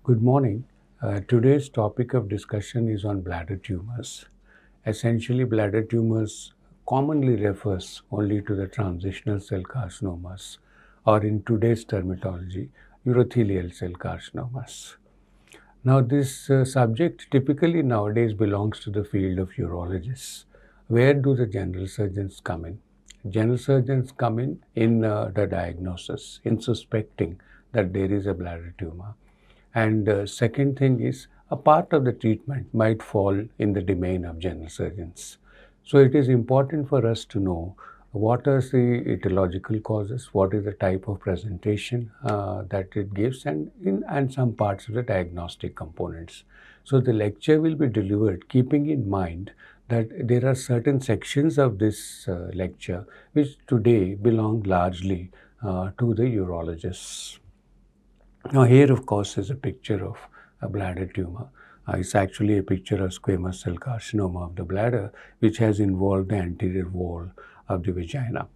Good morning. Today's topic of discussion is on bladder tumors. Essentially, bladder tumors commonly refers only to the transitional cell carcinomas, or in today's terminology, urothelial cell carcinomas. Now, this subject typically nowadays belongs to the field of urologists. Where do the general surgeons come in? General surgeons come in the diagnosis, in suspecting that there is a bladder tumor. And second thing is, a part of the treatment might fall in the domain of general surgeons. So it is important for us to know what are the etiological causes, what is the type of presentation that it gives, and some parts of the diagnostic components. So the lecture will be delivered keeping in mind that there are certain sections of this lecture which today belong largely to the urologists. Now here, of course, is a picture of a bladder tumor. It's actually a picture of squamous cell carcinoma of the bladder, which has involved the anterior wall of the vagina.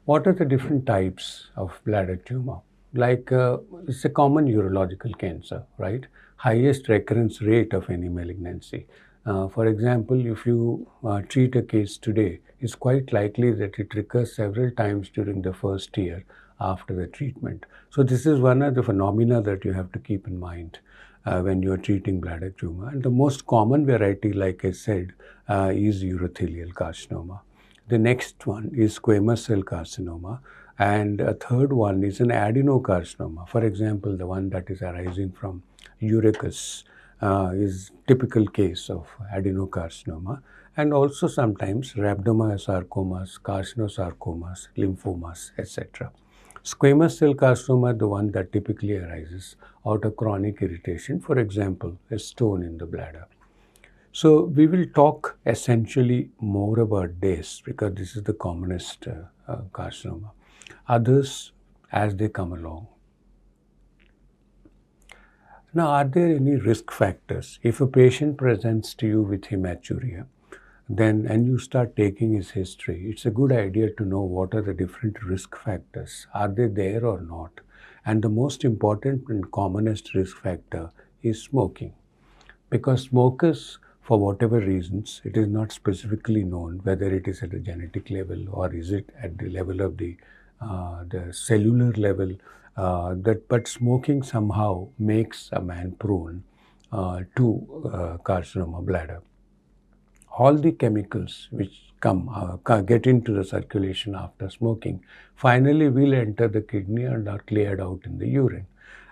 What are the different types of bladder tumor? It's a common urological cancer, right? Highest recurrence rate of any malignancy. For example, if you treat a case today, it's quite likely that it recurs several times during the first year after the treatment. So this is one of the phenomena that you have to keep in mind when you are treating bladder tumor. And the most common variety, like I said, is urothelial carcinoma. The next one is squamous cell carcinoma, and a third one is an adenocarcinoma. For example, the one that is arising from urethus is typical case of adenocarcinoma, and also sometimes rhabdomyosarcomas, carcinosarcomas, lymphomas, etc. Squamous cell carcinoma, the one that typically arises out of chronic irritation, for example, a stone in the bladder. So we will talk essentially more about this because this is the commonest carcinoma. Others as they come along. Now, are there any risk factors? If a patient presents to you with haematuria, and you start taking his history, it's a good idea to know what are the different risk factors. Are they there or not? And the most important and commonest risk factor is smoking. Because smokers, for whatever reasons, it is not specifically known whether it is at a genetic level or is it at the level of the cellular level, but smoking somehow makes a man prone to carcinoma bladder. All the chemicals which get into the circulation after smoking finally will enter the kidney and are cleared out in the urine.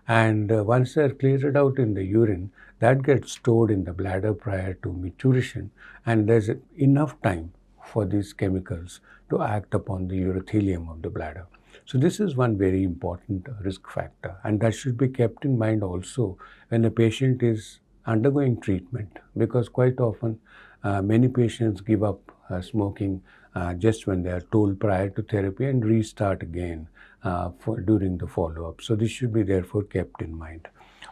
And once they are cleared out in the urine, that gets stored in the bladder prior to maturation, and there's enough time for these chemicals to act upon the urothelium of the bladder. So this is one very important risk factor, and that should be kept in mind also when a patient is undergoing treatment, because quite often many patients give up smoking just when they are told prior to therapy and restart again during the follow-up. So this should be therefore kept in mind.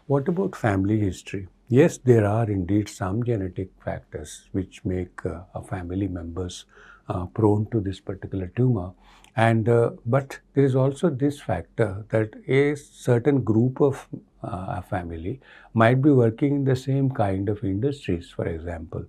What about family history? Yes, there are indeed some genetic factors which make family members prone to this particular tumor. But there is also this factor that a certain group of a family might be working in the same kind of industries, for example.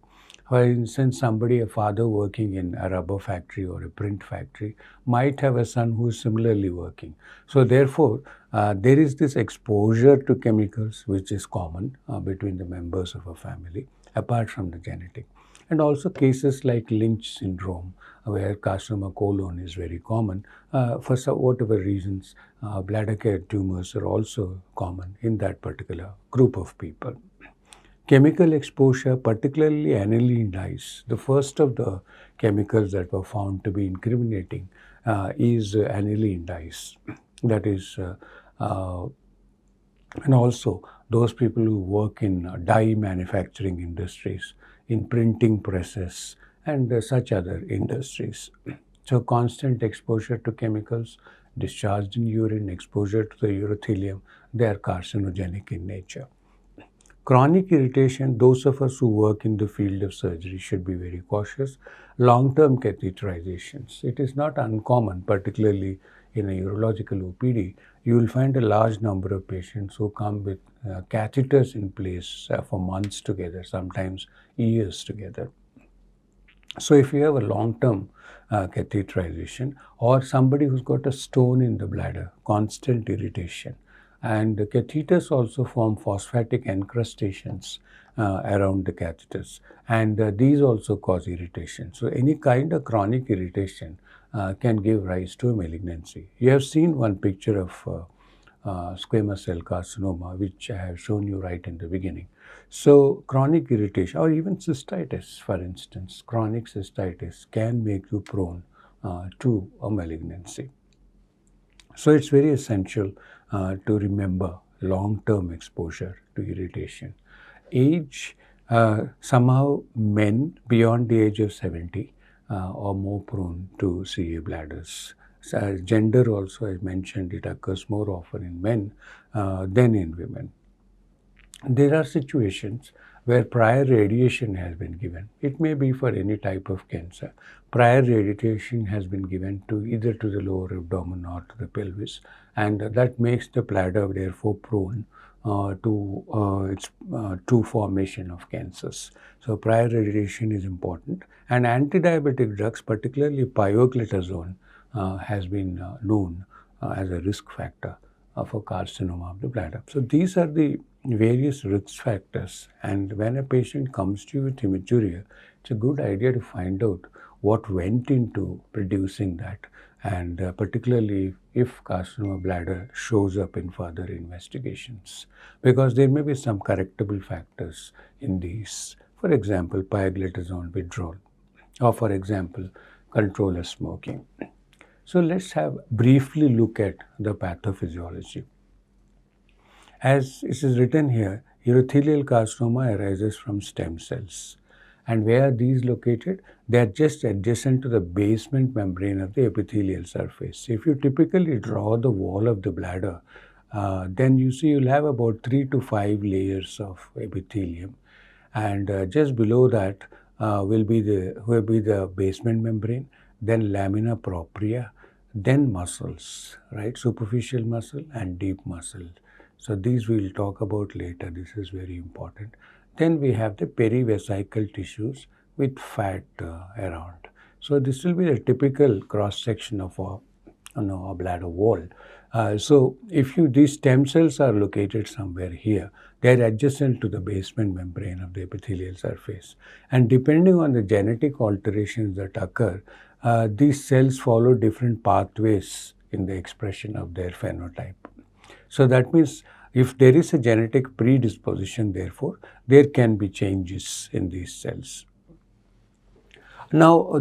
For instance, a father working in a rubber factory or a print factory might have a son who is similarly working. So therefore, there is this exposure to chemicals which is common between the members of a family, apart from the genetic. And also cases like Lynch syndrome, where carcinoma colon is very common. For whatever reasons, bladder tumors are also common in that particular group of people. Chemical exposure, particularly aniline dyes, the first of the chemicals that were found to be incriminating is aniline dyes. That is, and also those people who work in dye manufacturing industries, in printing presses, and such other industries. So constant exposure to chemicals, discharged in urine, exposure to the urothelium, they are carcinogenic in nature. Chronic irritation, those of us who work in the field of surgery should be very cautious. Long-term catheterizations, it is not uncommon, particularly in a urological OPD. you will find a large number of patients who come with catheters in place for months together, sometimes years together. So if you have a long-term catheterization, or somebody who's got a stone in the bladder, constant irritation, and the catheters also form phosphatic encrustations around the catheters, and these also cause irritation. So any kind of chronic irritation can give rise to a malignancy. You have seen one picture of squamous cell carcinoma, which I have shown you right in the beginning. So chronic irritation, or even cystitis, for instance, chronic cystitis can make you prone to a malignancy. So it's very essential to remember long-term exposure to irritation. Age, somehow men beyond the age of 70 are more prone to CA bladders. So, gender also, I mentioned, it occurs more often in men than in women. There are situations where prior radiation has been given. It may be for any type of cancer. Prior radiation has been given to either to the lower abdomen or to the pelvis, and that makes the bladder therefore prone to formation of cancers. So prior radiation is important, and anti-diabetic drugs, particularly pioglitazone, has been known as a risk factor for carcinoma of the bladder. So these are the various risk factors, and when a patient comes to you with hematuria, it's a good idea to find out what went into producing that, and particularly if carcinoma bladder shows up in further investigations, because there may be some correctable factors in these. For example, pioglitazone withdrawal, or for example, control of smoking. So let's have briefly look at the pathophysiology. As it is written here, urothelial carcinoma arises from stem cells. And where are these located? They are just adjacent to the basement membrane of the epithelial surface. If you typically draw the wall of the bladder, then you see you'll have about 3 to 5 layers of epithelium. And just below that will be the basement membrane, then lamina propria, then muscles, right? Superficial muscle and deep muscle. So these we'll talk about later. This is very important. Then we have the perivesical tissues with fat around. So this will be a typical cross section of a bladder wall. So if these stem cells are located somewhere here, they are adjacent to the basement membrane of the epithelial surface. And depending on the genetic alterations that occur, these cells follow different pathways in the expression of their phenotype. So that means if there is a genetic predisposition, therefore, there can be changes in these cells. Now,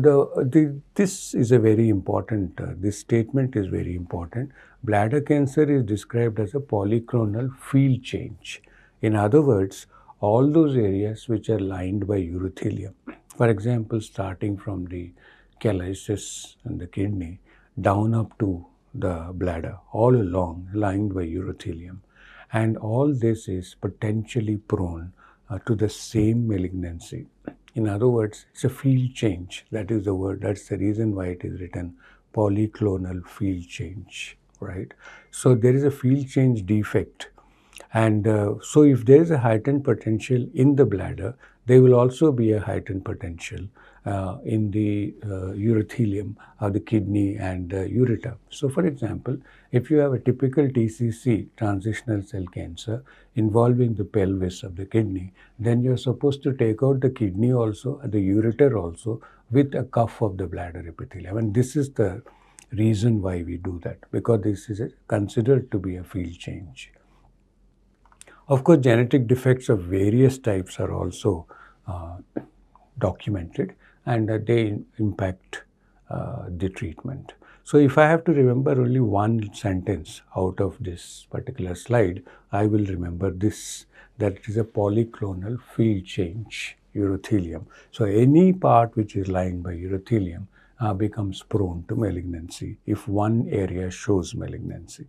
this is a very important, this statement is very important. Bladder cancer is described as a polyclonal field change. In other words, all those areas which are lined by urothelium, for example, starting from the calyces and the kidney down up to the bladder, all along lined by urothelium. And all this is potentially prone to the same malignancy. In other words, it's a field change. That is the word. That's the reason why it is written polyclonal field change, right? So there is a field change defect. And so if there is a heightened potential in the bladder, there will also be a heightened potential in the urothelium of the kidney and ureter. So for example, if you have a typical TCC, transitional cell cancer, involving the pelvis of the kidney, then you're supposed to take out the kidney also, the ureter also, with a cuff of the bladder epithelium. And this is the reason why we do that, because this is considered to be a field change. Of course, genetic defects of various types are also documented, and they impact the treatment. So if I have to remember only one sentence out of this particular slide, I will remember this, that it is a polyclonal field change urothelium. So any part which is lined by urothelium becomes prone to malignancy if one area shows malignancy.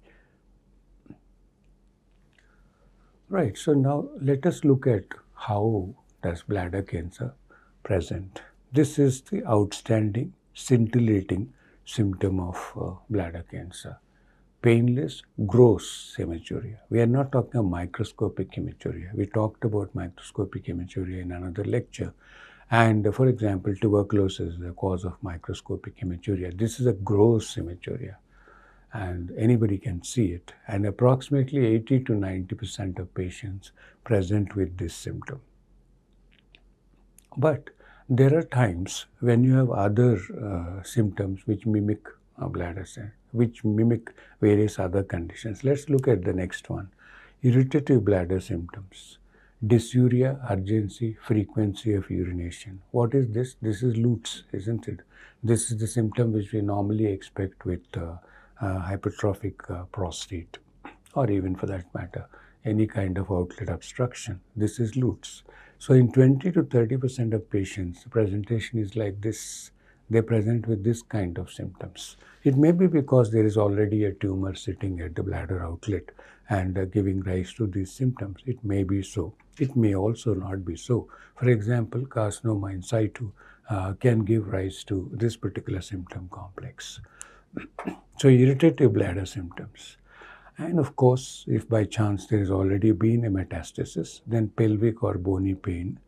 Right, so now let us look at how does bladder cancer present. This is the outstanding, scintillating symptom of bladder cancer. painless, gross hematuria. We are not talking about microscopic hematuria. We talked about microscopic hematuria in another lecture. And for example, tuberculosis is the cause of microscopic hematuria. This is a gross hematuria, and anybody can see it. And approximately 80 to 90% of patients present with this symptom. But there are times when you have other symptoms which mimic bladder cell, which mimic various other conditions. Let's look at the next one. Irritative bladder symptoms. Dysuria, urgency, frequency of urination. What is this? This is Lutz, isn't it? This is the symptom which we normally expect with hypertrophic prostate, or even for that matter, any kind of outlet obstruction. This is Lutz. So in 20 to 30% of patients, the presentation is like this. They present with this kind of symptoms. It may be because there is already a tumor sitting at the bladder outlet and giving rise to these symptoms. It may be so. It may also not be so. For example, carcinoma in situ can give rise to this particular symptom complex. So irritative bladder symptoms. And of course, if by chance there has already been a metastasis, then pelvic or bony pain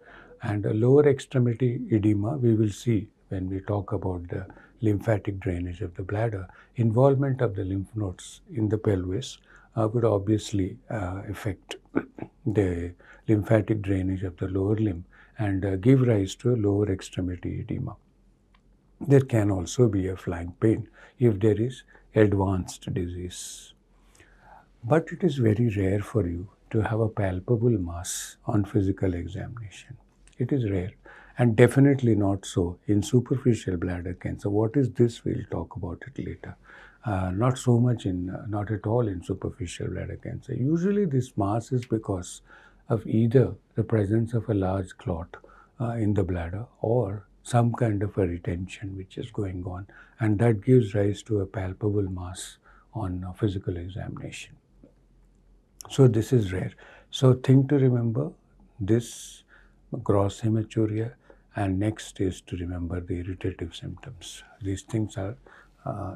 and a lower extremity edema, we will see when we talk about the lymphatic drainage of the bladder. Involvement of the lymph nodes in the pelvis would obviously affect the lymphatic drainage of the lower limb and give rise to a lower extremity edema. There can also be a flank pain if there is advanced disease. But it is very rare for you to have a palpable mass on physical examination. It is rare, and definitely not so in superficial bladder cancer. What is this? We'll talk about it later. Not so much not at all in superficial bladder cancer. Usually this mass is because of either the presence of a large clot in the bladder or some kind of a retention which is going on, and that gives rise to a palpable mass on physical examination. So this is rare. So thing to remember, this gross hematuria, and next is to remember the irritative symptoms. These things are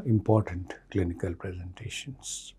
important clinical presentations.